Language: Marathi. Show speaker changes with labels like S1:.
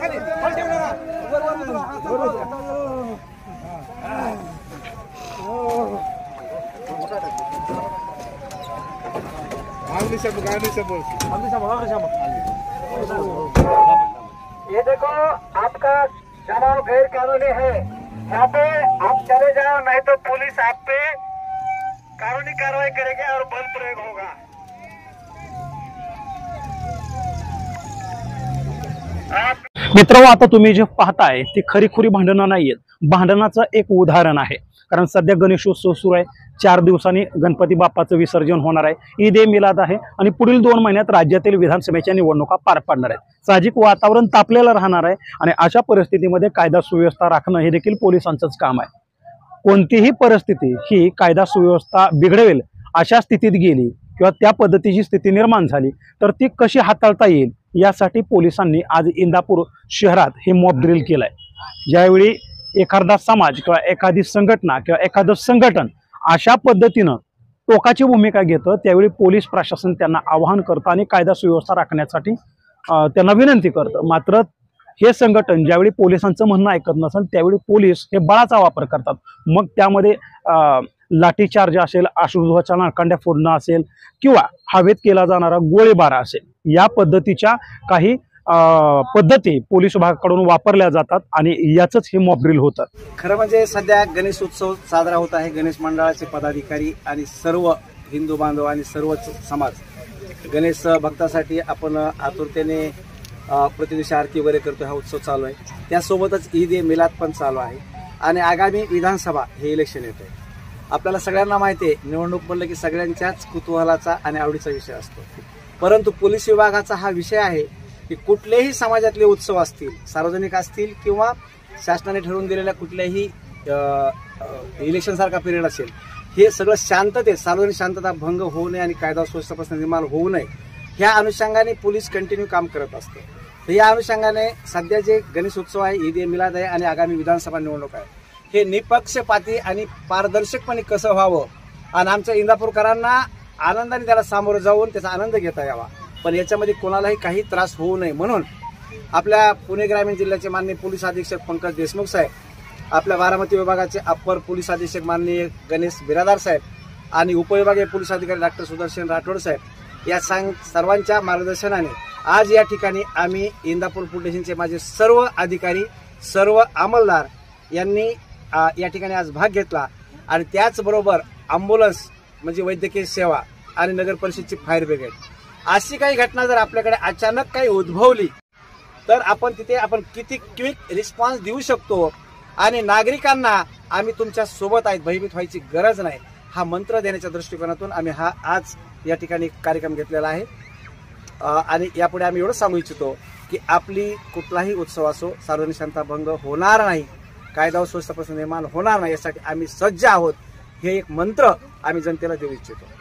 S1: ये देखो आपका जमाव गैर कानूनी है, यहाँ पे आप चले जाओ, नहीं तो पुलिस आप पे कानूनी कार्रवाई करेगी और बल प्रयोग होगा।
S2: मित्रांनो, आता तुम्ही जे पाहताय ते खरीखुरी भांडणं नाहीयेत, भांडणाचं एक उदाहरण आहे। कारण सध्या गणेशोत्सव सुरू आहे, 4 दिवसांनी गणपती बाप्पाचं विसर्जन होणार आहे, ईद ए मिलाद आहे आणि पुढील 2 महिन्यात राज्यातील विधानसभेच्या निवडणुका पार पडणार आहेत। साहजिक वातावरण तापलेलं राहणार आहे आणि अशा परिस्थितीमध्ये कायदा सुव्यवस्था राखणं हे देखील पोलिसांचंच काम आहे। कोणतीही परिस्थिती ही कायदा सुव्यवस्था बिघडवेल अशा स्थितीत गेली किंवा त्या पद्धतीची स्थिती निर्माण झाली तर ती कशी हाताळता येईल यासाठी पोलिसांनी आज इंदापूर शहरात हे मॉक ड्रिल केलंय। ज्यावेळी एखादा समाज किंवा एखादी संघटना किंवा एखादं संघटन अशा पद्धतीनं टोकाची भूमिका घेतं त्यावेळी पोलीस प्रशासन त्यांना आवाहन करतं आणि कायदा सुव्यवस्था राखण्यासाठी त्यांना विनंती करतं। मात्र हे संघटन ज्यावेळी पोलिसांचं म्हणणं ऐकत नसेल त्यावेळी पोलीस हे बळाचा वापर करतात। मग त्यामध्ये लाठीचार्ज असेल, अश्रुधुराच्या नाळकांड्या फोडणं असेल किंवा हवेत केला जाणारा गोळीबार असेल, या पद्धतीच्या काही पद्धती पोलीस विभागाकडून वापरल्या जातात आणि याचंच हे मॉक ड्रिल होतं।
S3: खरं म्हणजे सध्या गणेश उत्सव साजरा होत आहे। गणेश मंडळाचे पदाधिकारी आणि सर्व हिंदू बांधव आणि सर्वच समाज गणेश भक्तासाठी आपण आतुरतेने प्रतिदिवशी आरती वगैरे करतो। हा उत्सव चालू आहे, त्यासोबतच ईद ए मिलाद पण चालू आहे आणि आगामी विधानसभा हे इलेक्शन येत आहे। आपल्याला सगळ्यांना माहिती आहे, निवडणूक म्हणलं की सगळ्यांच्याच कुतूहलाचा आणि आवडीचा विषय असतो, परंतु पोलीस विभागाचा हा विषय आहे की कुठलेही समाजातले उत्सव असतील, सार्वजनिक असतील किंवा शासनाने ठरवून दिलेल्या कुठल्याही इलेक्शन सारखा पिरियड असेल, हे सगळं शांततेत, सार्वजनिक शांतता भंग होऊ नये आणि कायदा सुव्यवस्था निर्माण होऊ नये ह्या अनुषंगाने पोलीस कंटिन्यू काम करत असते। तर या अनुषंगाने सध्या जे गणेश उत्सव आहे, ईद ए मिलाद आहे आणि आगामी विधानसभा निवडणूक आहे, हे निपक्षपाती आणि पारदर्शकपणे कसं व्हावं आणि आमच्या इंदापूरकरांना आनंदाने त्याला सामोरं जाऊन त्याचा आनंद घेता यावा, पण याच्यामध्ये कोणालाही काही त्रास होऊ नये म्हणून आपल्या पुणे ग्रामीण जिल्ह्याचे माननीय पोलीस अधीक्षक पंकज देशमुख साहेब, आपल्या बारामती विभागाचे अप्पर पोलीस अधीक्षक माननीय गणेश बिरादार साहेब आणि उपविभागीय पोलीस अधिकारी डॉक्टर सुदर्शन राठोड साहेब या सर्वांच्या मार्गदर्शनाने आज या ठिकाणी आम्ही इंदापूर पोलीस स्टेशनचे माझे सर्व अधिकारी, सर्व अंमलदार यांनी या ठिकाणी आज भाग घेतला आणि त्याचबरोबर अँब्युलन्स म्हणजे वैद्यकीय सेवा आणि नगर परिषदची फायर ब्रिगेड, अशी काही घटना जर आपल्याकडे अचानक काही उद्भवली तर आपण किती क्विक रिस्पॉन्स देऊ शकतो आणि नागरिकांना आम्ही तुमच्या सोबत आहेत, भयभीत व्हायची गरज नाही, हा मंत्र देण्याच्या दृष्टिकोनातून आम्ही हा आज या ठिकाणी कार्यक्रम घेतलेला आहे। आणि यापुढे आम्ही एवढं सांगू इच्छितो की आपली कुठलाही उत्सव असो, सार्वजनिक शांतता भंग होणार नाही, कायदा व सुव्यवस्था निर्माण होणार नाही, यासाठी आम्ही सज्ज आहोत, हे एक मंत्र आम्ही जनतेला देऊ इच्छितो।